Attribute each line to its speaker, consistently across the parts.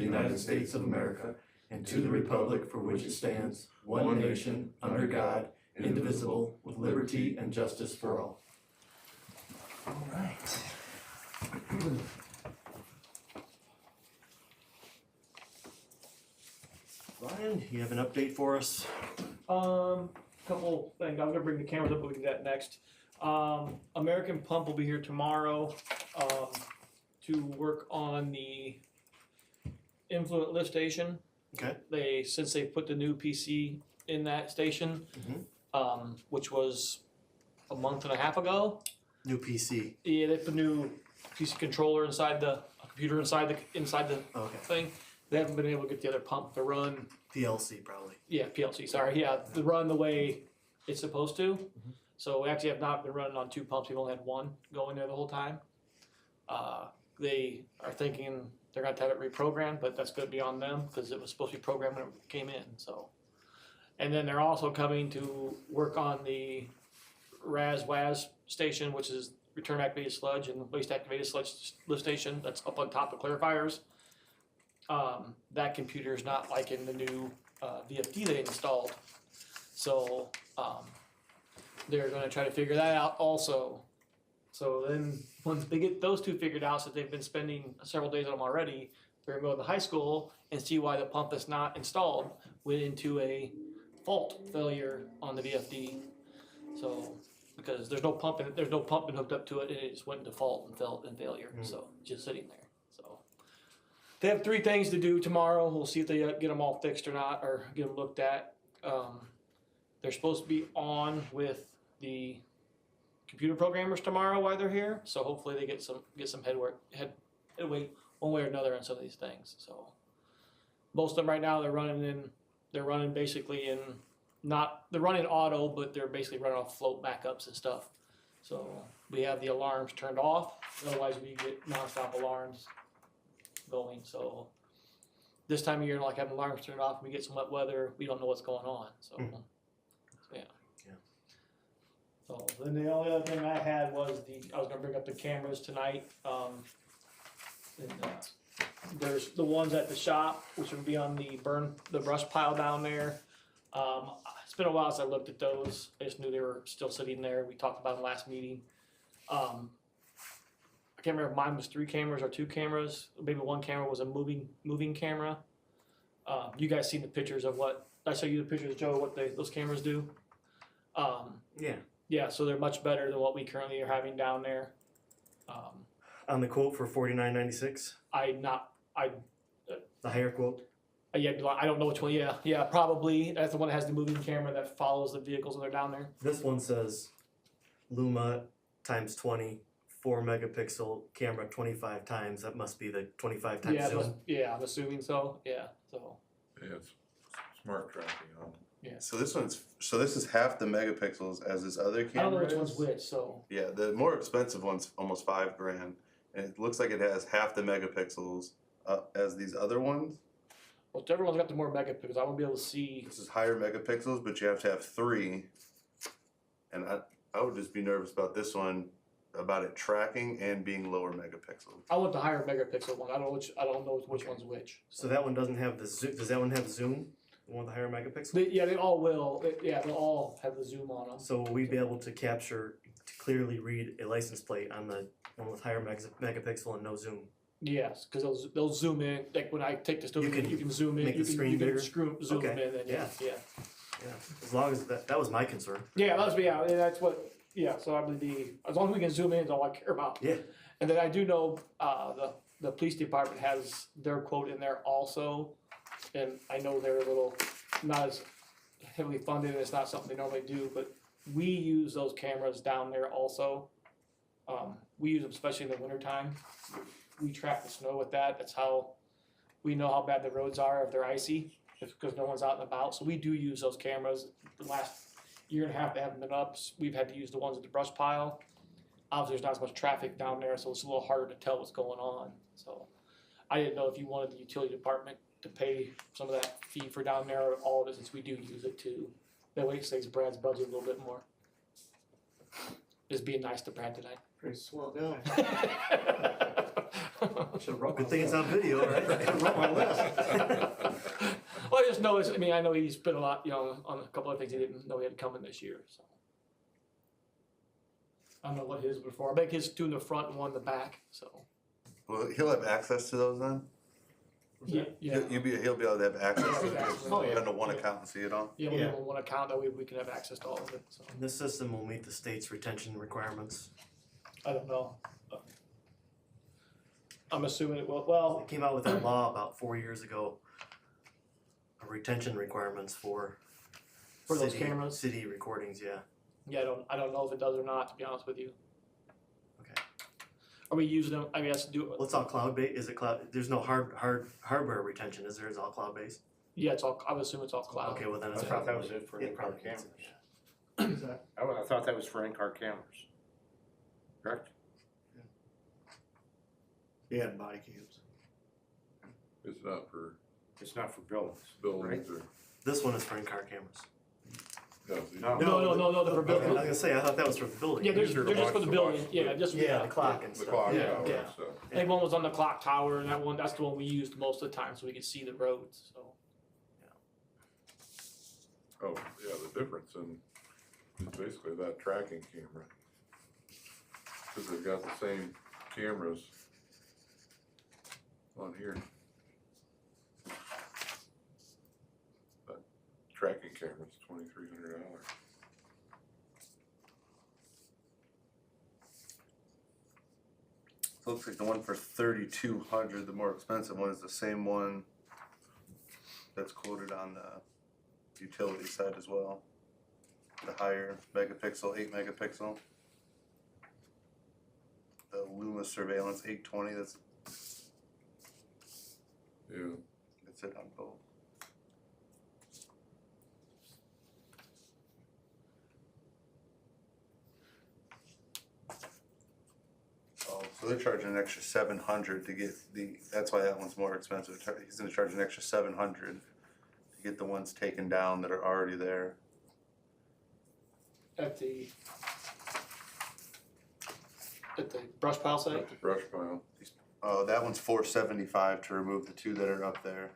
Speaker 1: the United States of America and to the republic for which it stands, one nation, under God, indivisible, with liberty and justice for all.
Speaker 2: All right.
Speaker 1: Ryan, you have an update for us?
Speaker 3: Couple things. I'm gonna bring the cameras up. We'll do that next. American Pump will be here tomorrow to work on the influent lift station.
Speaker 1: Okay.
Speaker 3: Since they put the new PC in that station, which was a month and a half ago.
Speaker 1: New PC.
Speaker 3: Yeah, they put a new PC controller inside the computer inside the
Speaker 1: Okay.
Speaker 3: thing. They haven't been able to get the other pump to run.
Speaker 1: PLC probably.
Speaker 3: Yeah, PLC. Sorry. Yeah, to run the way it's supposed to. So we actually have not been running on two pumps. We've only had one going there the whole time. They are thinking they're going to have it reprogrammed, but that's going to be on them because it was supposed to be programmed when it came in. So, and then they're also coming to work on the RAS-WAS station, which is return activated sludge and waste activated sludge lift station. That's up on top of clarifiers. That computer is not like in the new VFD they installed. So they're going to try to figure that out also. So then once they get those two figured out, since they've been spending several days on them already, they're going to go to the high school and see why the pump that's not installed went into a fault failure on the VFD. So because there's no pump hooked up to it, and it just went into fault and fell in failure. So just sitting there. So they have 3 things to do tomorrow. We'll see if they get them all fixed or not, or get them looked at. They're supposed to be on with the computer programmers tomorrow while they're here. So hopefully they get some headway one way or another on some of these things. So most of them right now they're running basically in they're running auto, but they're basically running off float backups and stuff. So we have the alarms turned off. Otherwise we get nonstop alarms going. So this time of year, like having alarms turned off, we get some wet weather. We don't know what's going on. So, yeah. So then the only other thing I had was I was gonna bring up the cameras tonight. There's the ones at the shop, which would be on the brush pile down there. It's been a while since I looked at those. I just knew they were still sitting there. We talked about them last meeting. I can't remember if mine was 3 cameras or 2 cameras. Maybe one camera was a moving camera. You guys seen the pictures of what I show you the pictures, Joe, what those cameras do? Yeah, so they're much better than what we currently are having down there.
Speaker 1: On the quote for $49.96. The higher quote.
Speaker 3: Yeah, I don't know which one. Yeah, probably that's the one that has the moving camera that follows the vehicles when they're down there.
Speaker 1: This one says Luma times 20, 4 megapixel camera 25 times. That must be the 25 times zoom.
Speaker 3: Yeah, I'm assuming so. Yeah, so.
Speaker 4: Yeah, it's smart tracking on.
Speaker 3: Yeah.
Speaker 5: So this is half the megapixels as this other camera.
Speaker 3: I don't know which
Speaker 5: is.
Speaker 3: one's which. So.
Speaker 5: Yeah, the more expensive one's almost $5,000, and it looks like it has half the megapixels as these other ones.
Speaker 3: Well, everyone's got the more megapixels. I won't be able to see.
Speaker 5: This is higher megapixels, but you have to have 3. And I would just be nervous about this one, about it tracking and being lower megapixel.
Speaker 3: I want the higher megapixel one. I don't know which one's which.
Speaker 1: So that one doesn't have the zoom. Does that one have zoom? The one with the higher megapixel?
Speaker 3: They all will. They'll all have the zoom on them.
Speaker 1: So will we be able to clearly read a license plate on the one with higher megapixel and no zoom?
Speaker 3: Yes, because they'll zoom in. Like when I take this, you can zoom in.
Speaker 1: Make the screen bigger?
Speaker 3: Zoom
Speaker 1: Okay.
Speaker 3: in. And yeah.
Speaker 1: As long as that was my concern.
Speaker 3: Yeah, that's what. Yeah, so I would as long as we can zoom in is all I care about.
Speaker 1: Yeah.
Speaker 3: And then I do know the police department has their quote in there also, and I know they're a little not as heavily funded, and it's not something they normally do, but we use those cameras down there also. We use them especially in the wintertime. We track the snow with that. That's how we know how bad the roads are if they're icy, because no one's out and about. So we do use those cameras. The last year and a half they haven't been up. We've had to use the ones at the brush pile. Obviously, there's not as much traffic down there, so it's a little harder to tell what's going on. So I didn't know if you wanted the utility department to pay some of that fee for down there, or all of it, since we do use it too. That way it saves Brad's budget a little bit more. Just being nice to Brad tonight.
Speaker 2: Pretty swell guy.
Speaker 1: Good thing it's on video, right? I wrote my list.
Speaker 3: Well, I just know, I mean, I know he's been a lot, on a couple of things he didn't know he had coming this year, so. I don't know what his before. I think his two in the front and one in the back, so.
Speaker 5: Well, he'll have access to those then?
Speaker 3: Yeah.
Speaker 5: He'll be able to have access to
Speaker 3: Yeah.
Speaker 5: those,
Speaker 3: Oh, yeah.
Speaker 5: under one account and see it all?
Speaker 3: Yeah, we have one account, that way we can have access to all of it, so.
Speaker 1: And this system will meet the state's retention requirements.
Speaker 3: I don't know. I'm assuming it will, well,
Speaker 1: They came out with that law about 4 years ago, of retention requirements for
Speaker 3: For those
Speaker 1: city-
Speaker 3: cameras?
Speaker 1: City recordings, yeah.
Speaker 3: yeah, I don't know if it does or not, to be honest with you.
Speaker 1: Okay.
Speaker 3: Are we using them, I guess,
Speaker 1: Well, it's all cloud-based, is it cloud, there's no hardware retention, is there, it's all cloud-based?
Speaker 3: yeah, it's all, I would assume it's all cloud.
Speaker 1: Okay, well then
Speaker 6: I
Speaker 1: it's
Speaker 6: thought that
Speaker 1: probably.
Speaker 6: was it for
Speaker 1: it
Speaker 6: in-car
Speaker 1: probably is,
Speaker 6: cameras.
Speaker 1: yeah.
Speaker 6: I thought that was for in-car cameras. Correct?
Speaker 2: Yeah, and body cams.
Speaker 4: It's not for
Speaker 6: It's not for buildings, right?
Speaker 4: buildings or,
Speaker 1: This one is for in-car cameras.
Speaker 6: No.
Speaker 3: No, they're for
Speaker 1: Okay, I was
Speaker 3: building.
Speaker 1: gonna say, I thought that was for the building.
Speaker 3: Yeah, they're
Speaker 4: These are
Speaker 3: just for
Speaker 4: to
Speaker 3: the
Speaker 4: watch
Speaker 3: building,
Speaker 4: the-
Speaker 3: yeah, just.
Speaker 1: Yeah, the clock and
Speaker 4: the
Speaker 1: stuff.
Speaker 4: clock
Speaker 3: Yeah,
Speaker 4: tower
Speaker 1: yeah.
Speaker 4: and stuff.
Speaker 3: I think one was on the clock tower, and that's the one we used most of the time, so we could see the roads, so.
Speaker 4: Oh, yeah, the difference in, is basically that tracking camera. Cause they've got the same cameras on here. That tracking camera's $2,300.
Speaker 5: Looks like the one for 3,200, the more expensive one is the same one that's quoted on the utility side as well. The higher megapixel, 8 megapixel. The Luma surveillance 820, that's
Speaker 4: Yeah,
Speaker 5: it on both. Oh, so they're charging an extra 700 to get that's why that one's more expensive. He's gonna charge an extra 700 to get the ones taken down that are already there.
Speaker 3: At the brush pile site?
Speaker 4: that's a brush pile.
Speaker 5: That one's 475 to remove the two that are up there.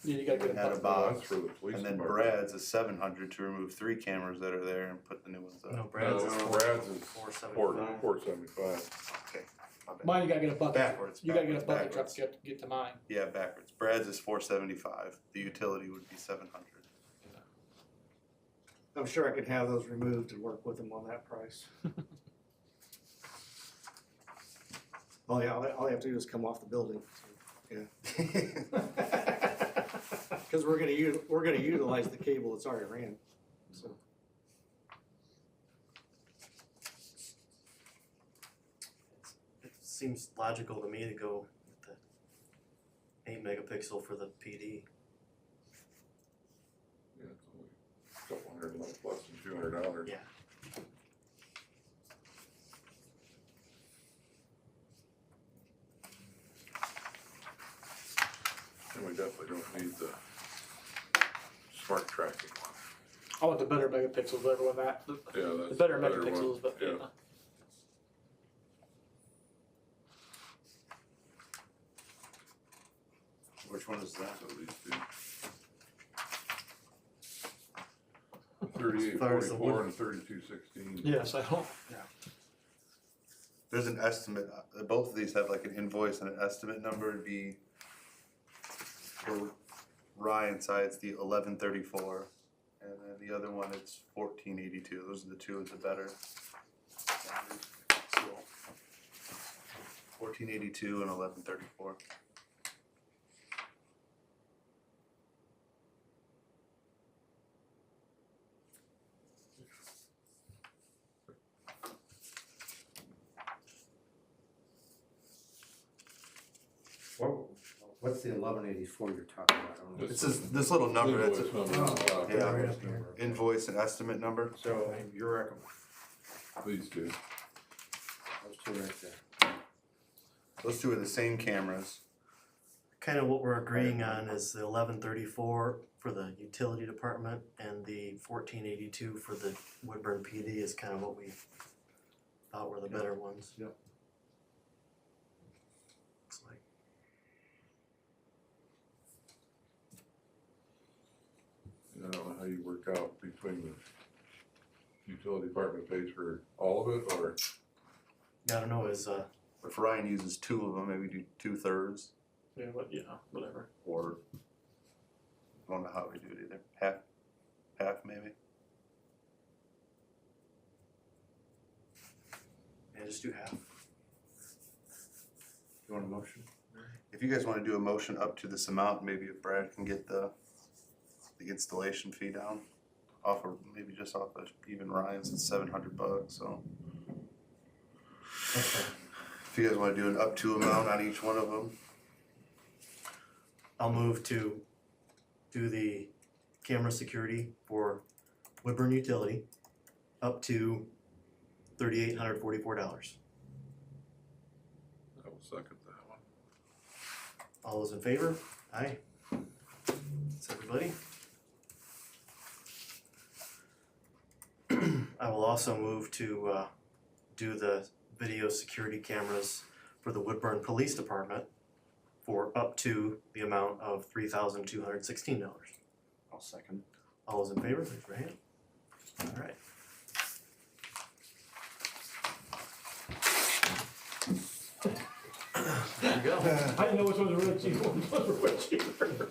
Speaker 3: Yeah, you gotta get
Speaker 5: Had
Speaker 3: a
Speaker 5: a
Speaker 3: bucket.
Speaker 5: box.
Speaker 4: That's for the police
Speaker 5: And then
Speaker 4: department.
Speaker 5: Brad's is 700 to remove 3 cameras that are there and put the new ones up.
Speaker 1: No, Brad's is
Speaker 4: No,
Speaker 1: four,
Speaker 4: Brad's is
Speaker 1: 475.
Speaker 4: 475.
Speaker 5: Okay, my bad.
Speaker 3: Mine, you gotta get a bucket.
Speaker 5: Backwards.
Speaker 3: You gotta get a bucket truck
Speaker 5: backwards.
Speaker 3: to get to mine.
Speaker 5: Yeah, backwards. Brad's is 475. The utility would be 700.
Speaker 2: I'm sure I could have those removed and work with them on that price. All I have to do is come off the building, so, yeah. Cause we're gonna utilize the cable that's already ran, so.
Speaker 1: It seems logical to me to go with the 8 megapixel for the PD.
Speaker 4: Yeah, it's only a couple hundred, less than $200.
Speaker 1: Yeah.
Speaker 4: And we definitely don't need the smart tracking one.
Speaker 3: I want the better megapixels, whatever one that, the
Speaker 4: Yeah, that's
Speaker 3: better
Speaker 4: the better one.
Speaker 3: megapixels, but yeah.
Speaker 4: Yeah.
Speaker 5: Which one is that?
Speaker 4: So these two. 38,
Speaker 1: far as the
Speaker 4: 44,
Speaker 1: wood-
Speaker 4: and 3216.
Speaker 3: Yes, I don't,
Speaker 5: There's an estimate. Both of these have like an invoice and an estimate number. It'd be for Ryan side, it's the 1134, and then the other one it's 1482. Those are the two of the better. 1482 and 1134.
Speaker 6: What's the 1184 you're talking about? I don't know.
Speaker 5: It's this little number. That's
Speaker 4: Invoice
Speaker 5: a
Speaker 4: number,
Speaker 5: yeah.
Speaker 1: Right up here.
Speaker 5: Invoice and estimate number.
Speaker 6: So you're recommending
Speaker 4: These two.
Speaker 6: those two right there.
Speaker 5: Those two are the same cameras.
Speaker 1: Kind of what we're agreeing on is the 1134 for the utility department and the 1482 for the Woodburn PD is kind of what we thought were the better ones.
Speaker 4: work out between the utility department pays for all of it, or?
Speaker 1: I don't know,
Speaker 5: If Ryan uses 2 of them, maybe do 2/3,
Speaker 3: Yeah, whatever.
Speaker 5: or I don't know how we do it either. Half maybe.
Speaker 1: yeah, just do half.
Speaker 6: You want a motion?
Speaker 5: If you guys wanna do a motion up to this amount, maybe if Brad can get the installation fee down maybe just off of even Ryan's, it's $700, so.
Speaker 1: Okay.
Speaker 5: If you guys wanna do an up to amount on each one of them,
Speaker 1: I'll move to do the camera security for Woodburn Utility up to $3,844.
Speaker 4: I will second that one.
Speaker 1: All those in favor? Aye. That's everybody. I will also move to do the video security cameras for the Woodburn Police Department for up to the amount of $3,216.
Speaker 6: I'll second.
Speaker 1: All those in favor, raise your hand. All right. There you go.
Speaker 3: I didn't know which ones were really cheap, which ones were way cheaper.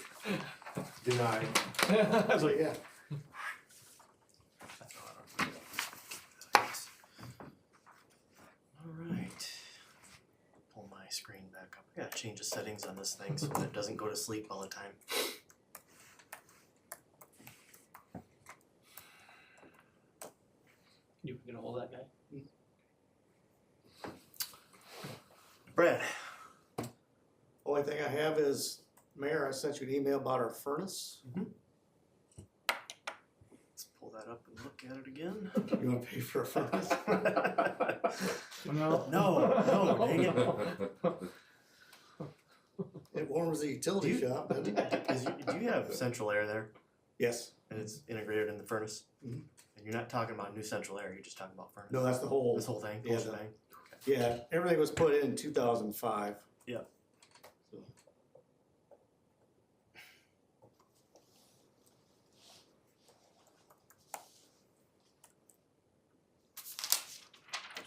Speaker 6: Denied.
Speaker 3: I was like, yeah.
Speaker 1: Alright. Pull my screen back up. I gotta change the settings on this thing so that it doesn't go to sleep all the time.
Speaker 3: You gonna hold that guy?
Speaker 1: Brad,
Speaker 2: Only thing I have is, Mayor, I sent you an email about our furnace.
Speaker 1: let's pull that up and look at it again.
Speaker 2: You wanna pay for a furnace?
Speaker 3: No.
Speaker 1: No, dang it.
Speaker 2: It warms the utility shop, doesn't it?
Speaker 1: Do you have central air there
Speaker 2: Yes.
Speaker 1: and it's integrated in the furnace?
Speaker 2: Mhm.
Speaker 1: And you're not talking about new central air, you're just talking about furnace?
Speaker 2: No, that's the whole,
Speaker 1: This whole thing,
Speaker 2: Yeah,
Speaker 1: whole
Speaker 2: the-
Speaker 1: shebang?
Speaker 2: yeah, everything was put in 2005.
Speaker 1: Yeah.
Speaker 2: So,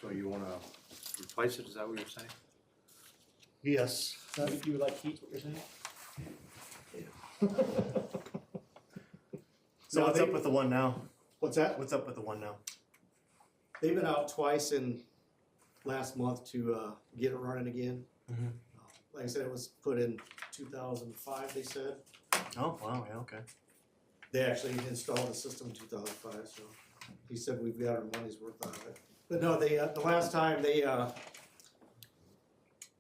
Speaker 6: So you wanna replace it, is that what you're saying?
Speaker 2: Yes.
Speaker 3: You would like heat, what you're saying?
Speaker 1: So
Speaker 2: No,
Speaker 1: what's
Speaker 2: they-
Speaker 1: up with the one now?
Speaker 2: What's that?
Speaker 1: What's up with the one now?
Speaker 2: They've been out twice in last month to get it running again.
Speaker 1: Mhm.
Speaker 2: Like I said, it was put in 2005, they said.
Speaker 1: Oh, wow, yeah, okay.
Speaker 2: They actually installed the system in 2005, so he said we've got our money's worth out of it. But no, they, the last time they,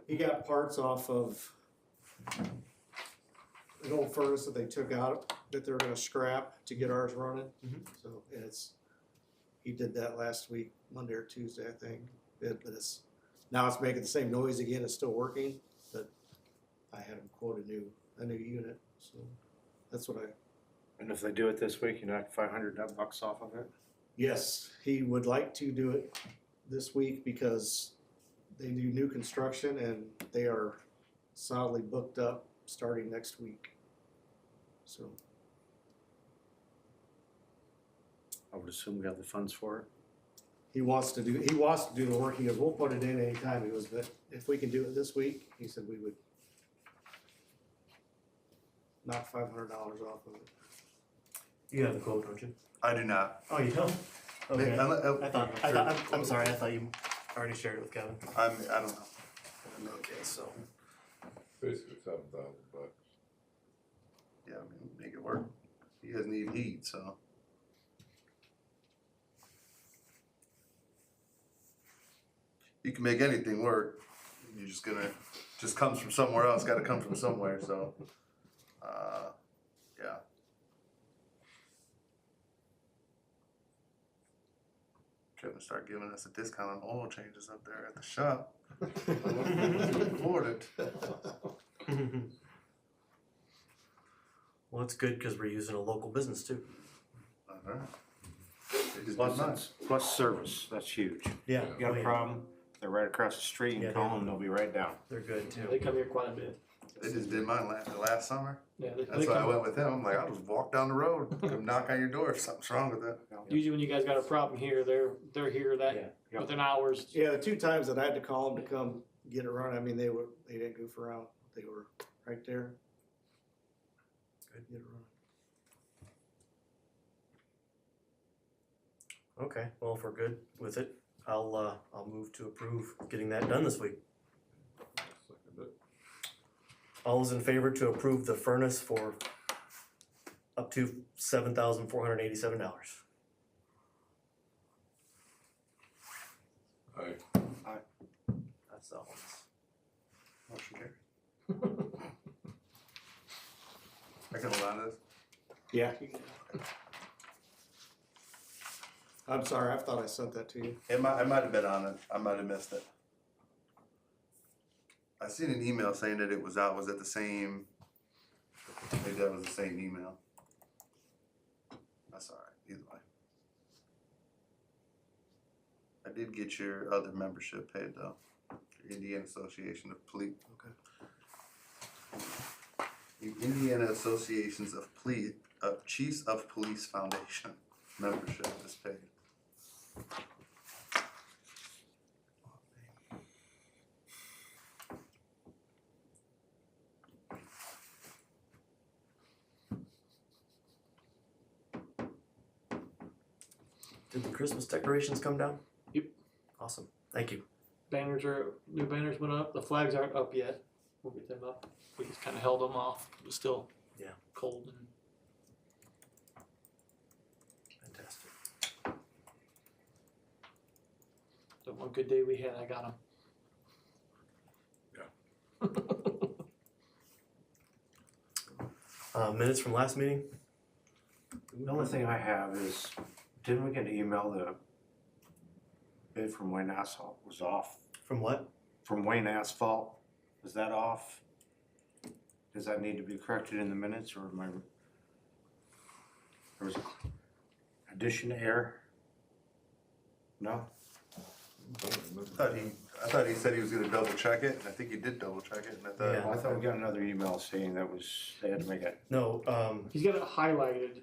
Speaker 2: he got parts off of an old furnace that they took out that they're gonna scrap to get ours running.
Speaker 1: Mhm.
Speaker 2: So, and he did that last week, Monday or Tuesday, I think. But now it's making the same noise again, it's still working, but I had him quote a new unit, so that's what I.
Speaker 6: And if they do it this week, you knock $500 off of it?
Speaker 2: Yes, he would like to do it this week because they do new construction and they are solidly booked up starting next week. So,
Speaker 6: I would assume we have the funds for it.
Speaker 2: he wants to do the work. He goes, we'll put it in anytime. He goes, but if we can do it this week, he said we would knock $500 off of it.
Speaker 1: You have the quote, don't you?
Speaker 5: I do not.
Speaker 1: Oh, you don't? Okay.
Speaker 5: I
Speaker 1: I'm sorry, I thought you already shared it with Kevin.
Speaker 5: I don't know.
Speaker 1: Okay, so.
Speaker 4: Basically $7,000.
Speaker 5: Yeah, I mean, make it work. You guys need heat, so. You can make anything work. You're just comes from somewhere else, gotta come from somewhere, so. Yeah. Kevin start giving us a discount on oil changes up there at the shop. Afford it.
Speaker 1: Well, it's good because we're using a local business too.
Speaker 5: Alright. They just did mine.
Speaker 6: Plus service, that's huge.
Speaker 1: Yeah.
Speaker 6: You got a problem, they're right across the street,
Speaker 1: Yeah,
Speaker 6: and call them, they'll be right down.
Speaker 1: They're good too.
Speaker 3: They come here quite a bit.
Speaker 5: They just did mine last summer.
Speaker 3: Yeah,
Speaker 5: That's why I went with them. I'm like, I'll just walk down the road, come knock on your door if something's wrong with it.
Speaker 3: Usually when you guys got a problem here, they're here that
Speaker 6: Yeah.
Speaker 3: within hours.
Speaker 2: Yeah, the 2 times that I had to call them to come get it run, I mean, they didn't goof around. They were right there.
Speaker 1: Good.
Speaker 2: Get it running.
Speaker 1: Okay, well, if we're good with it, I'll move to approve getting that done this week.
Speaker 4: Second it.
Speaker 1: All those in favor to approve the furnace for up to $7,487?
Speaker 4: Aye.
Speaker 1: That's that one.
Speaker 5: Motion carried. I can hold on to this.
Speaker 2: Yeah. I'm sorry, I thought I sent that to you.
Speaker 5: I might have been on it. I might have missed it. I seen an email saying that it was out. Was it the same? Maybe that was the same email. That's all right. Either way. I did get your other membership paid though. Indiana Association of Police.
Speaker 2: Okay.
Speaker 5: The Indiana Associations of Chiefs of Police Foundation membership is paid.
Speaker 1: Did the Christmas decorations come down?
Speaker 3: Yep.
Speaker 1: Awesome, thank you.
Speaker 3: New banners went up. The flags aren't up yet. We'll get them up. We just kind of held them off. It was still cold and
Speaker 1: Fantastic.
Speaker 3: the one good day we had, I got them.
Speaker 1: Minutes from last meeting?
Speaker 6: The only thing I have is, didn't we get an email the bid from Wayne Asphalt was off?
Speaker 1: From what?
Speaker 6: From Wayne Asphalt, is that off? Does that need to be corrected in the minutes, or am I? There was a addition error? No?
Speaker 5: I thought he said he was gonna double check it, and I think he did double check it, and I thought.
Speaker 1: Yeah.
Speaker 6: I thought we got another email saying that was, they had to make it.
Speaker 1: No,
Speaker 3: He's got it highlighted.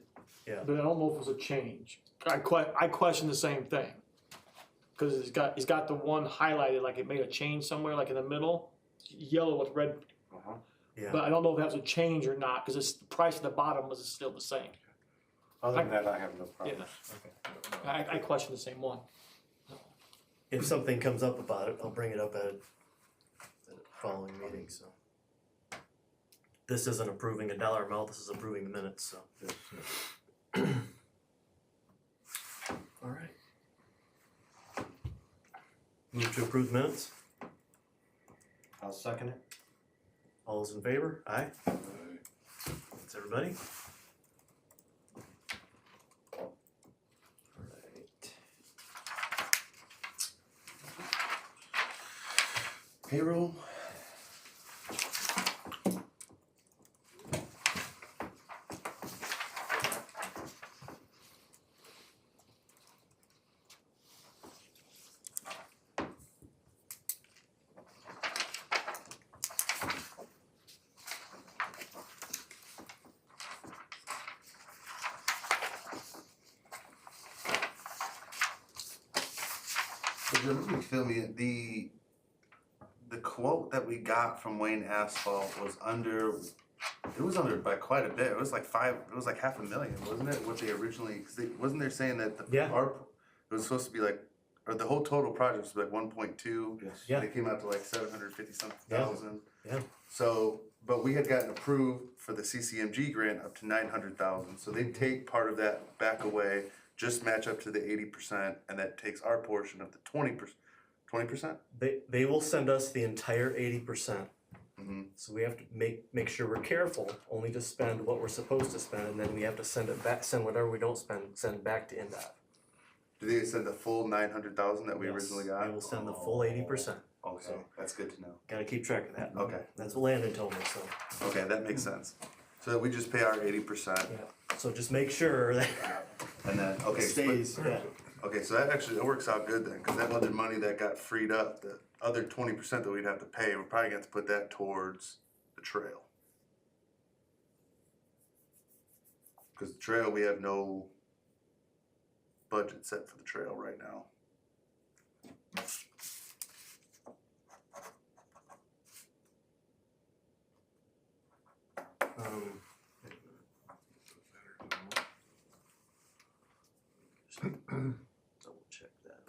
Speaker 1: Yeah.
Speaker 3: But I don't know if it was a change. I question the same thing. Cause he's got the one highlighted, like it made a change somewhere, like in the middle, yellow with red.
Speaker 6: Uh-huh.
Speaker 1: yeah,
Speaker 3: But I don't know if that was a change or not, cause the price at the bottom was still the same.
Speaker 6: Other than that, I have no problems.
Speaker 3: I question the same one.
Speaker 1: if something comes up about it, I'll bring it up at the following meeting, so. This isn't approving a dollar amount, this is approving the minutes, so. Alright. Move to approve minutes,
Speaker 6: I'll second it.
Speaker 1: all those in favor, aye,
Speaker 4: Aye.
Speaker 1: that's everybody. Alright. Payroll.
Speaker 5: So Jim, let me fill me in. The quote that we got from Wayne Asphalt was under. It was under by quite a bit. It was like $500,000, wasn't it? What they originally, cause wasn't there saying that
Speaker 1: Yeah.
Speaker 5: it was supposed to be like, or the whole total project was like 1.2.
Speaker 6: Yes.
Speaker 1: Yeah.
Speaker 5: They came out to like 750 something
Speaker 1: Yeah.
Speaker 5: thousand.
Speaker 1: Yeah.
Speaker 5: So, but we had gotten approved for the CCMG grant up to 900,000. So they take part of that back away, just match up to the 80%, and that takes our portion of the 20%. 20%?
Speaker 1: They will send us the entire 80%.
Speaker 5: Mm-hmm.
Speaker 1: So we have to make sure we're careful, only to spend what we're supposed to spend, and then we have to send it back, send whatever we don't spend, send back to NDOT.
Speaker 5: Do they send the full 900,000 that we
Speaker 1: Yes,
Speaker 5: originally got?
Speaker 1: They will send the full 80%.
Speaker 5: Okay, that's good to know.
Speaker 1: Gotta keep track of that.
Speaker 5: Okay.
Speaker 1: That's what Landon told me, so.
Speaker 5: Okay, that makes sense. So we just pay our 80%,
Speaker 1: Yeah. So just make sure that
Speaker 5: and then, okay.
Speaker 1: it stays, yeah.
Speaker 5: Okay, so that works out good then, cause that other money that got freed up, the other 20% that we'd have to pay, we're probably gonna have to put that towards the trail. Cause the trail, we have no budget set for the trail right now.
Speaker 1: Double check that.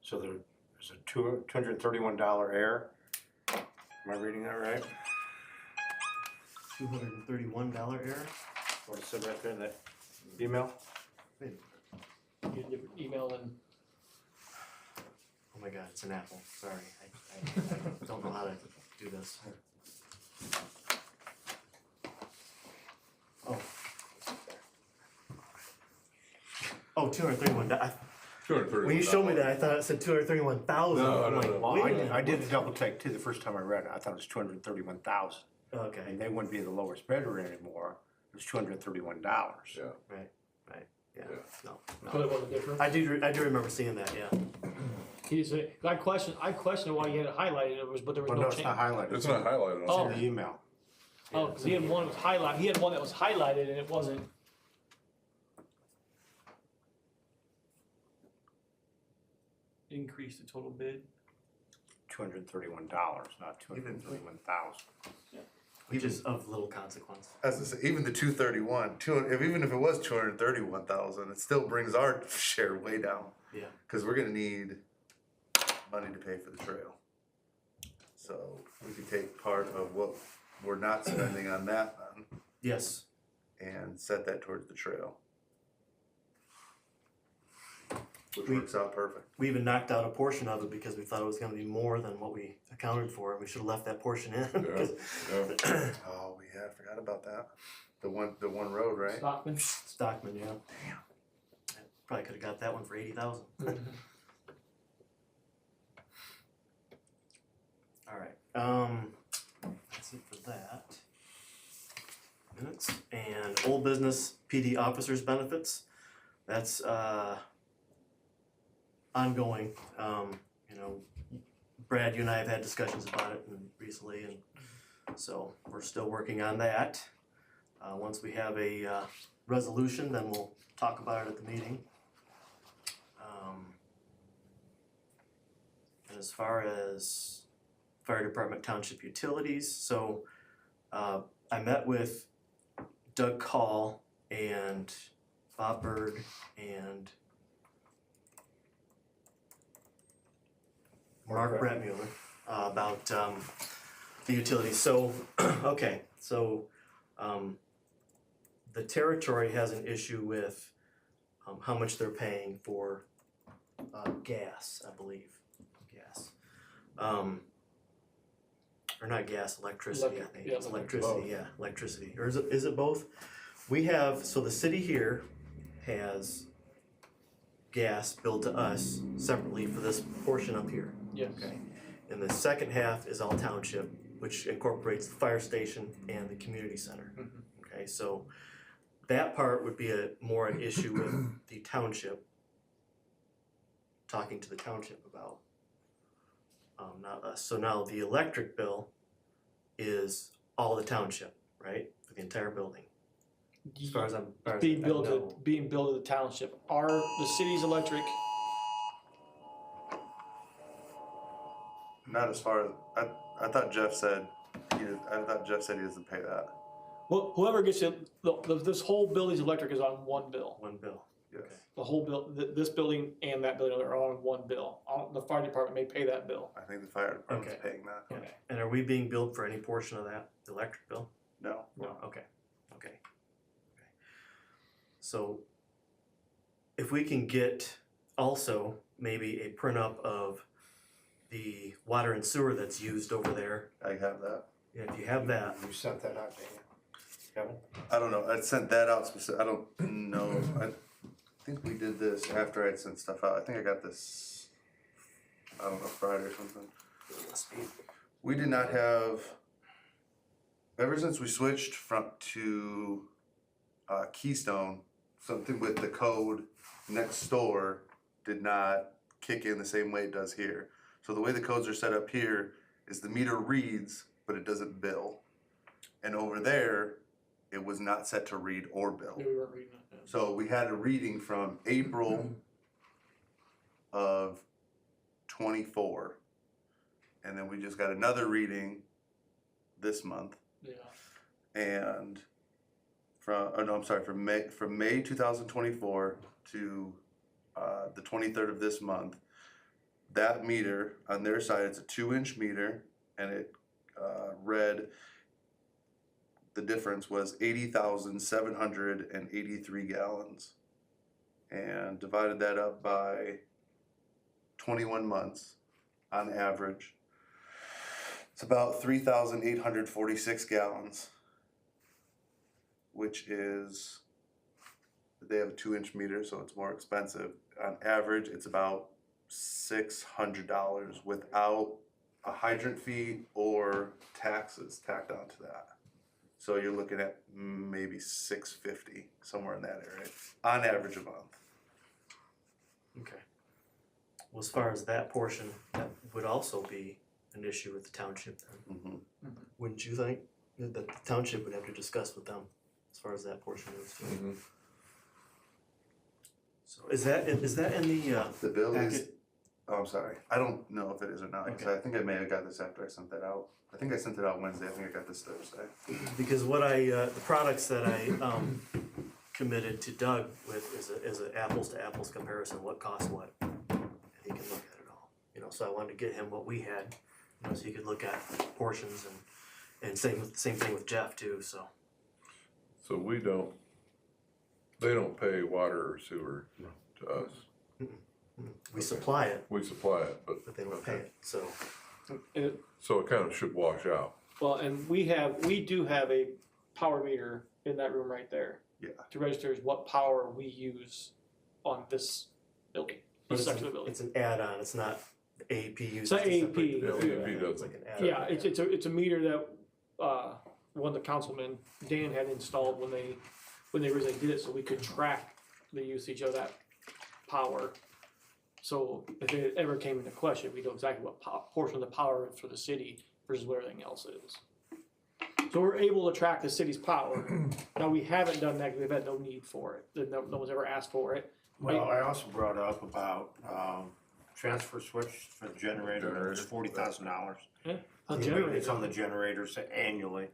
Speaker 6: So there's a $231 error. Am I reading that right?
Speaker 1: $231 error?
Speaker 6: What it said right there in that email?
Speaker 1: Wait a minute.
Speaker 3: Get a different email than,
Speaker 1: Oh my god, it's an Apple, sorry, I don't know how to do this. Oh. Oh, 231, when you showed me that, I thought it said 231,000,
Speaker 4: No,
Speaker 1: I'm
Speaker 4: no,
Speaker 1: like,
Speaker 4: no.
Speaker 6: Well,
Speaker 1: wait a minute.
Speaker 6: I did a double take too the first time I read it. I thought it was 231,000.
Speaker 1: Okay,
Speaker 6: And they wouldn't be the lowest bidder anymore. It was $231.
Speaker 4: Yeah.
Speaker 1: yeah,
Speaker 4: Yeah.
Speaker 1: no,
Speaker 3: but
Speaker 1: no.
Speaker 3: it wasn't different.
Speaker 1: I do remember seeing that, yeah.
Speaker 3: He's, I questioned why he had it highlighted, it was, but there was
Speaker 6: Well,
Speaker 3: no
Speaker 6: no, it's
Speaker 3: change.
Speaker 6: not highlighted.
Speaker 4: It's not highlighted
Speaker 3: Oh.
Speaker 4: on
Speaker 6: It's in
Speaker 4: here.
Speaker 6: the email.
Speaker 3: Oh, cause he had one that was highlighted, he had one that was highlighted and it wasn't. Increase the total bid.
Speaker 6: $231, not 231,000.
Speaker 1: Which is of little consequence.
Speaker 5: As I say, even the 231, even if it was 231,000, it still brings our share way down.
Speaker 1: Yeah.
Speaker 5: Cause we're gonna need money to pay for the trail. So we could take part of what we're not spending on that then
Speaker 1: Yes,
Speaker 5: and set that towards the trail. Which
Speaker 1: We-
Speaker 5: works out perfect.
Speaker 1: we even knocked out a portion of it because we thought it was gonna be more than what we accounted for, and we should've left that portion in. because-
Speaker 4: Yeah.
Speaker 5: Oh, yeah, I forgot about that. The one road, right?
Speaker 3: Stockman.
Speaker 1: Stockman, yeah. Damn. Probably could've got that one for 80,000. Alright, that's it for that. Minutes, and old business PD officers benefits, that's, ongoing, you know, Brad, you and I have had discussions about it recently, and so we're still working on that. Once we have a, resolution, then we'll talk about it at the meeting. And as far as fire department township utilities, so, I met with Doug Call and Bob Berg and Mark Brettmuller, about, the utilities, so, okay, so, the territory has an issue with, how much they're paying for, gas, I believe, gas. Or not gas, electricity, I think,
Speaker 3: Yeah,
Speaker 1: it's electricity, yeah, electricity, or is it both? We have, so the city here has gas billed to us separately for this portion up here.
Speaker 3: Yes.
Speaker 1: Okay, and the second half is all township, which incorporates the fire station and the community center.
Speaker 3: Mhm.
Speaker 1: Okay, so that part would be more an issue with the township. Talking to the township about, not us. So now the electric bill is all the township, right, for the entire building, as far as I'm,
Speaker 3: Being billed to the township. The city's electric,
Speaker 5: Not as far as, I thought Jeff said, he doesn't pay that.
Speaker 3: well, whoever gets it, this whole building's electric is on one bill.
Speaker 1: one bill.
Speaker 5: Yes.
Speaker 1: Okay.
Speaker 3: The whole bill, this building and that building are on one bill. The fire department may pay that bill.
Speaker 5: I think the fire department's
Speaker 1: Okay.
Speaker 5: paying that.
Speaker 3: Okay.
Speaker 1: And are we being billed for any portion of that, the electric bill?
Speaker 5: No.
Speaker 1: No, okay. So if we can get also maybe a print up of the water and sewer that's used over there,
Speaker 5: I have that.
Speaker 1: if you have that,
Speaker 6: You sent that out, didn't you? Kevin?
Speaker 5: I don't know, I sent that out I don't know, I think we did this after I'd sent stuff out, I think I got this, I don't know, Friday or something. We did not have, ever since we switched to Keystone, something with the code next door did not kick in the same way it does here. So the way the codes are set up here is the meter reads but it doesn't bill. And over there, it was not set to read or bill.
Speaker 3: We weren't reading it. Yeah.
Speaker 5: So we had a reading from April of 24, and then we just got another reading this month.
Speaker 3: Yeah.
Speaker 5: And from May 2024 to the 23rd of this month, that meter on their side, it's a 2-inch meter, and it read, the difference was 80,783 gallons, and divided that up by 21 months on average. It's about 3,846 gallons, which is, they have a 2-inch meter, so it's more expensive. On average, it's about $600 without a hydrant fee or taxes tacked onto that. So you're looking at maybe $650, somewhere in that area, on average a month.
Speaker 1: Okay. Well, as far as that portion, that would also be an issue with the township then,
Speaker 5: Mm-hmm.
Speaker 1: wouldn't you think? That the township would have to discuss with them as far as that portion goes too.
Speaker 4: Mhm.
Speaker 1: So is that in the,
Speaker 5: The bill is,
Speaker 1: packet?
Speaker 5: oh, I'm sorry, I don't know if it is or not, because
Speaker 1: Okay.
Speaker 5: I think I may have got this after I sent that out. I think I sent it out Wednesday, I think I got this Thursday.
Speaker 1: Because what the products that I committed to Doug with is a apples to apples comparison, what costs what. And he can look at it all, you know, so I wanted to get him what we had, you know, so he could look at portions and same thing with Jeff too, so.
Speaker 4: So they don't pay water or sewer to us.
Speaker 1: We supply it,
Speaker 4: We supply it, but
Speaker 1: but they don't pay it, so.
Speaker 4: so it kind of should wash out.
Speaker 3: Well, and we do have a power meter in that room right there.
Speaker 5: Yeah.
Speaker 3: To register what power we use on this building,
Speaker 1: But
Speaker 3: this
Speaker 1: it's
Speaker 3: section of the building.
Speaker 1: It's an add-on, it's not AEP uses.
Speaker 3: It's not
Speaker 1: to separate the
Speaker 3: AEP,
Speaker 1: building.
Speaker 4: yeah. AEP
Speaker 1: It's like an add-on.
Speaker 3: Yeah, it's a meter that one of the councilmen, Dan, had installed when they originally did it, so we could track the usage of that power. So if it ever came into question, we know exactly what portion of the power is for the city versus what everything else is. So we're able to track the city's power. Now, we haven't done that because we've had no need for it. No one's ever asked for it.
Speaker 6: Well, I also brought up about, transfer switch for the generator, it's $40,000.
Speaker 3: A
Speaker 6: It's
Speaker 3: generator.
Speaker 6: on the generators annually,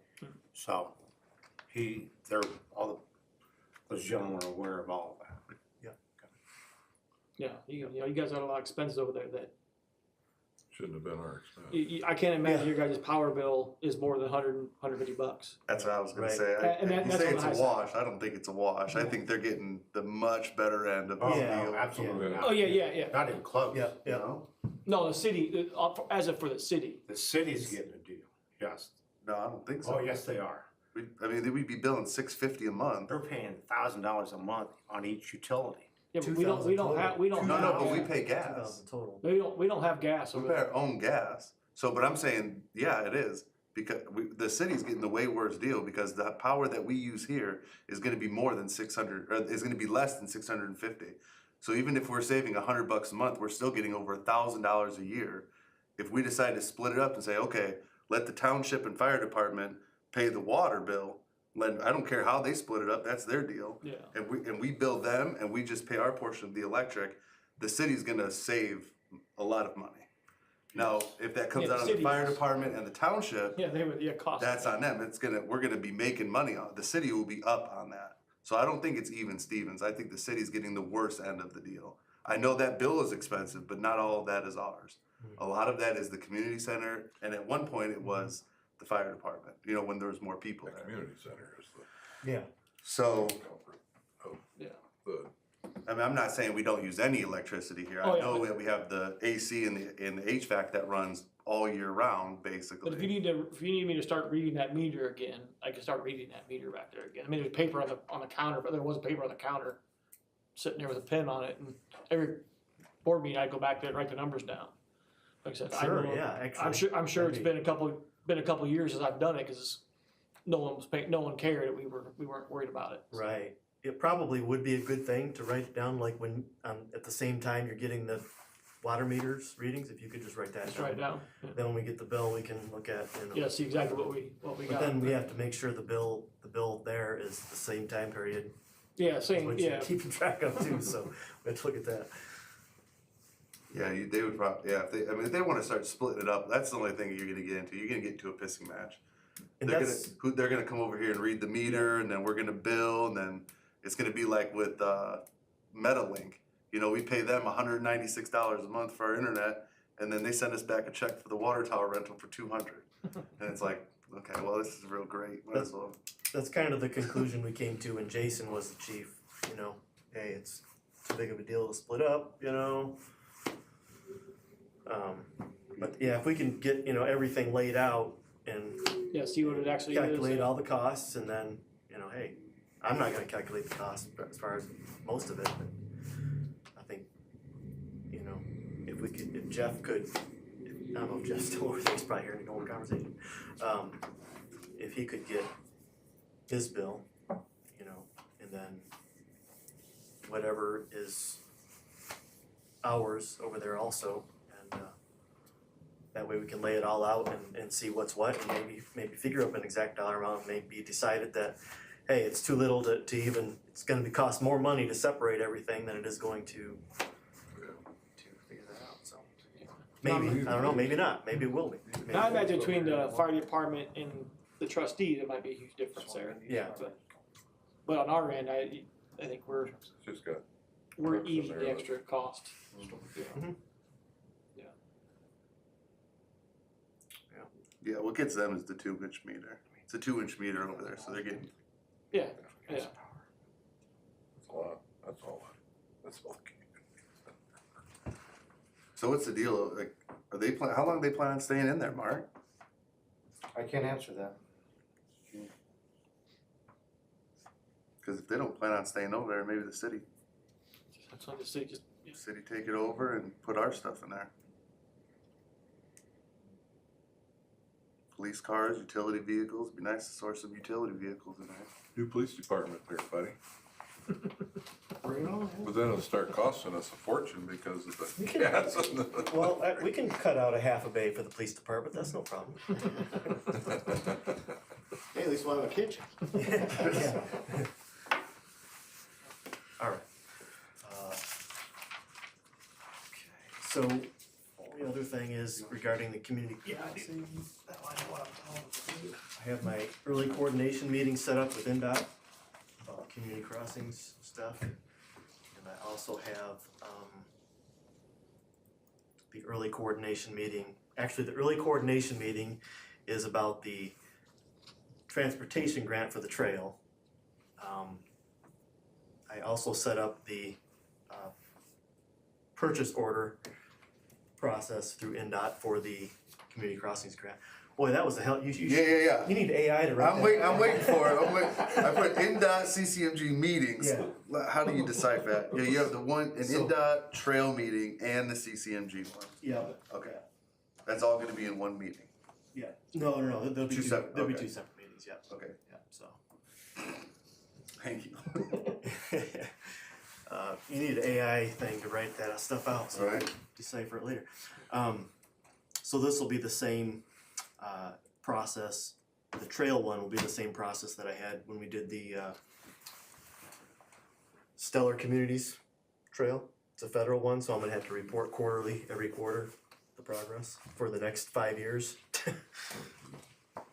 Speaker 6: so those gentlemen are aware of all of that.
Speaker 3: Yeah, you guys got a lot of expenses over there that,
Speaker 4: Shouldn't have been our expense.
Speaker 3: I can't imagine your guys' power bill is more than $150.
Speaker 5: That's what I was gonna
Speaker 1: Right.
Speaker 5: say.
Speaker 3: And
Speaker 5: You
Speaker 3: that's
Speaker 5: say
Speaker 3: on
Speaker 5: it's
Speaker 3: the
Speaker 5: a
Speaker 3: high
Speaker 5: wash, I don't think it's a wash. I think they're getting the much better end of the
Speaker 6: Oh,
Speaker 1: Yeah.
Speaker 5: deal.
Speaker 6: no, absolutely
Speaker 4: Yeah.
Speaker 6: not.
Speaker 3: Oh, yeah.
Speaker 6: Not even close.
Speaker 1: Yeah,
Speaker 6: you
Speaker 1: yeah.
Speaker 6: know?
Speaker 3: No, the city, as of for the city.
Speaker 6: The city's getting a deal, yes.
Speaker 5: No, I don't think so.
Speaker 6: Oh, yes, they are.
Speaker 5: We'd be billing $650 a month.
Speaker 6: They're paying $1,000 a month on each utility.
Speaker 3: Yeah, but we don't have.
Speaker 5: No, but we pay
Speaker 1: 2,000
Speaker 5: gas.
Speaker 1: total.
Speaker 3: We don't have gas
Speaker 5: We
Speaker 3: over
Speaker 5: pay
Speaker 3: there.
Speaker 5: our own gas. So, but I'm saying, yeah, it is. Because the city's getting the way worse deal because the power that we use here is gonna be more than 600, or is gonna be less than 650. So even if we're saving $100 a month, we're still getting over $1,000 a year. If we decide to split it up and say, okay, let the township and fire department pay the water bill, I don't care how they split it up, that's their deal.
Speaker 3: Yeah.
Speaker 5: And we bill them and we just pay our portion of the electric, the city's gonna save a lot of money. Now, if that comes
Speaker 3: Yeah, the
Speaker 5: out of the
Speaker 3: city
Speaker 5: fire
Speaker 3: does.
Speaker 5: department and the township,
Speaker 3: Yeah, they would. Yeah, cost.
Speaker 5: that's on them, we're gonna be making money on it, the city will be up on that. So I don't think it's even Stevens, I think the city's getting the worst end of the deal. I know that bill is expensive, but not all of that is ours. A lot of that is the community center, and at one point it was the fire department, you know, when there was more people
Speaker 4: The
Speaker 5: there.
Speaker 4: community center is
Speaker 1: Yeah.
Speaker 5: So,
Speaker 4: the culprit of
Speaker 3: Yeah.
Speaker 4: the,
Speaker 5: I mean, I'm not saying we don't use any electricity here,
Speaker 3: Oh,
Speaker 5: I
Speaker 3: yeah.
Speaker 5: know that we have the AC and the HVAC that runs all year round,
Speaker 3: But
Speaker 5: basically.
Speaker 3: if you need me to start reading that meter again, I can start reading that meter back there again. I mean, there's paper on the counter, but there was paper on the counter, sitting there with a pen on it, and every board meeting I'd go back there and write the numbers down. Like I said, I
Speaker 1: Sure,
Speaker 3: know-
Speaker 1: yeah, actually.
Speaker 3: I'm sure it's
Speaker 1: that'd
Speaker 3: been a couple years since I've done it because no one cared. We weren't worried about it.
Speaker 1: Right. It probably would be a good thing to write it down, like when, at the same time you're getting the water meters readings, if you could just write that
Speaker 3: Just
Speaker 1: down.
Speaker 3: write it down. Yeah.
Speaker 1: Then when we get the bill, we can look at, you know.
Speaker 3: Yeah, see exactly what we
Speaker 1: But
Speaker 3: got.
Speaker 1: then we have to make sure the bill there is the same time period,
Speaker 3: Yeah, same,
Speaker 1: which
Speaker 3: yeah.
Speaker 1: you're keeping track of too, so we have to look at that.
Speaker 5: Yeah, they would probably, yeah, if they wanna start splitting it up, that's the only thing you're gonna get into, you're gonna get into a pissing match.
Speaker 1: And
Speaker 5: They're gonna come over here and read the meter, and then we're gonna bill, and then it's gonna be like with, MetaLink. You know, we pay them $196 a month for our internet, and then they send us back a check for the water tower rental for $200. And it's like, okay, well, this is real great, might as well.
Speaker 1: That's kind of the conclusion we came to when Jason was the chief, you know, hey, it's too big of a deal to split up, you know? But yeah, if we can get, you know, everything laid out and
Speaker 3: Yeah, see what it actually is.
Speaker 1: calculate all the costs and then, you know, hey, I'm not gonna calculate the cost as far as most of it, but I think, you know, if Jeff could, I don't know if Jeff's still over there, he's probably hearing the whole conversation. If he could get his bill, you know, and then whatever is ours over there also, and that way we can lay it all out and see what's what, and maybe figure up an exact dollar amount, maybe decided that, hey, it's too little to even, it's gonna cost more money to separate everything than it is going to figure that out, so. Maybe, I don't know, maybe not, maybe it will be. Maybe
Speaker 3: Now I
Speaker 1: it will.
Speaker 3: imagine between the fire department and the trustee, there might be a huge difference there.
Speaker 1: Yeah.
Speaker 3: But on our end, I think we're
Speaker 4: Just got,
Speaker 3: eating the extra cost.
Speaker 5: Yeah, what gets them is the 2-inch meter. It's a 2-inch meter over there, so they're getting,
Speaker 3: Yeah, yeah.
Speaker 4: that's a lot, that's all.
Speaker 5: so what's the deal, like, how long they plan on staying in there, Mark?
Speaker 6: I can't answer that.
Speaker 5: Cause if they don't plan on staying over there, maybe the city
Speaker 3: That's what I just say, just, yeah.
Speaker 5: take it over and put our stuff in there. Police cars, utility vehicles, be nice to source some utility vehicles in there.
Speaker 4: New police department there, buddy.
Speaker 1: Bring it on.
Speaker 4: But then it'll start costing us a fortune because of the
Speaker 1: We can-
Speaker 4: gas and the.
Speaker 1: Well, we can cut out a half a bay for the police department, that's no problem.
Speaker 2: Hey, at least we'll have a kitchen.
Speaker 1: Yeah. All right. Okay, so the other thing is regarding the community crossing. I have my early coordination meeting set up with NDOT about community crossings stuff. And I also have, the early coordination meeting. Actually, the early coordination meeting is about the transportation grant for the trail. I also set up the purchase order process through NDOT for the community crossings grant. Boy, that was a hell,
Speaker 5: Yeah.
Speaker 1: you need AI to write that.
Speaker 5: I'm waiting for it, I put NDOT CCMG meetings.
Speaker 1: Yeah.
Speaker 5: How do you decipher that? Yeah, you have an
Speaker 1: So-
Speaker 5: NDOT trail meeting and the CCMG one.
Speaker 1: Yeah,
Speaker 5: Okay. That's all gonna be in one meeting.
Speaker 1: yeah, no, there'll be
Speaker 5: Two separate,
Speaker 1: there'll be
Speaker 5: okay.
Speaker 1: 2 separate meetings, yeah,
Speaker 5: Okay,
Speaker 1: yeah, so.
Speaker 5: thank you.
Speaker 1: You need an AI thing to write that stuff out, so you can
Speaker 5: Right.
Speaker 1: decipher it later. So this will be the same process. The trail one will be the same process that I had when we did the Stellar Communities Trail. It's a federal one, so I'm gonna have to report quarterly, every quarter, the progress for the next 5 years.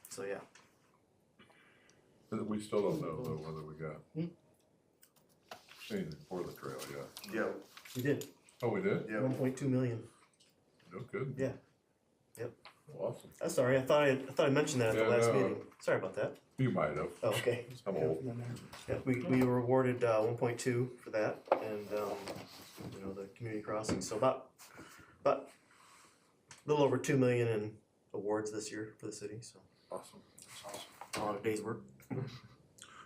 Speaker 1: So yeah.
Speaker 4: But we still don't know though whether we got anything for the trail yet.
Speaker 5: Yeah,
Speaker 1: We did,
Speaker 4: Oh, we did?
Speaker 5: yeah.
Speaker 1: 1.2 million.
Speaker 4: No good.
Speaker 1: Yeah. Yep.
Speaker 4: Awesome.
Speaker 1: I'm sorry, I thought I mentioned that at the
Speaker 4: Yeah,
Speaker 1: last
Speaker 4: no.
Speaker 1: meeting. Sorry about that.
Speaker 4: You might have.
Speaker 1: Oh, okay.
Speaker 4: I'm old.
Speaker 1: Yeah, we were awarded 1.2 for that, and you know, the community crossing. So about a little over 2 million in awards this year for the city. So
Speaker 4: Awesome.
Speaker 1: a lot of days work.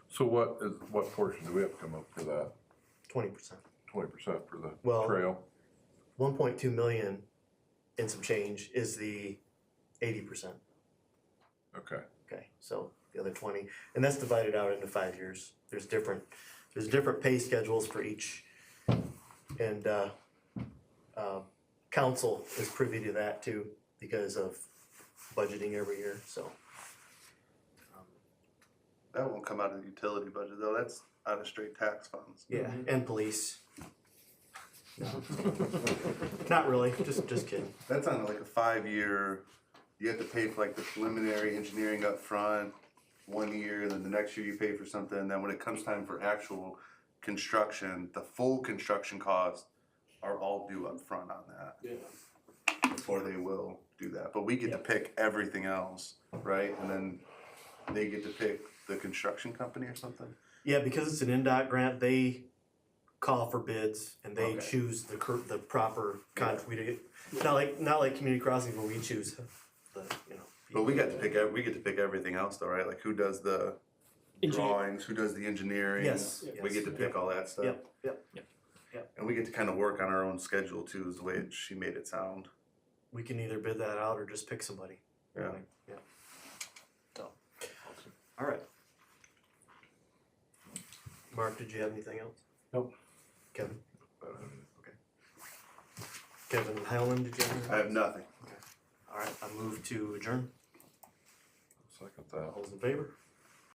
Speaker 4: So what portion do we have to come up for that?
Speaker 1: 20%.
Speaker 4: 20% for the
Speaker 1: Well-
Speaker 4: trail?
Speaker 1: 1.2 million and some change is the 80%.
Speaker 4: Okay.
Speaker 1: Okay, so the other 20, and that's divided out into 5 years. There's different pay schedules for each, and council is privy to that too, because of budgeting every year, so.
Speaker 5: That won't come out of the utility budget though, that's out of straight tax funds.
Speaker 1: Yeah, and police. No. Not really, just kidding.
Speaker 5: That's on like a 5-year, you have to pay for like the preliminary engineering up front, 1 year, and then the next year you pay for something, and then when it comes time for actual construction, the full construction costs are all due up front on that.
Speaker 3: Yeah.
Speaker 5: Before they will do that, but we get to pick everything else, right? And then they get to pick the construction company or something?
Speaker 1: Yeah, because it's an NDOT grant, they call for bids and they
Speaker 5: Okay.
Speaker 1: choose the proper contract. Not like community crossings where we choose the, you know.
Speaker 5: But we get to pick everything else though, right? Like who does the
Speaker 3: Engineer.
Speaker 5: drawings, who does the engineering?
Speaker 1: Yes,
Speaker 5: We get to pick all that stuff.
Speaker 1: Yep.
Speaker 5: And we get to kind of work on our own schedule too, is the way she made it sound.
Speaker 1: We can either bid that out or just pick somebody.
Speaker 5: Yeah.
Speaker 1: Yeah. So, all right. Mark, did you have anything else?
Speaker 6: Nope.
Speaker 1: Kevin? Okay. Kevin Highland, did you have anything?
Speaker 5: I have nothing.
Speaker 1: All right, I move to adjourn.
Speaker 4: Second that.
Speaker 1: All those in favor?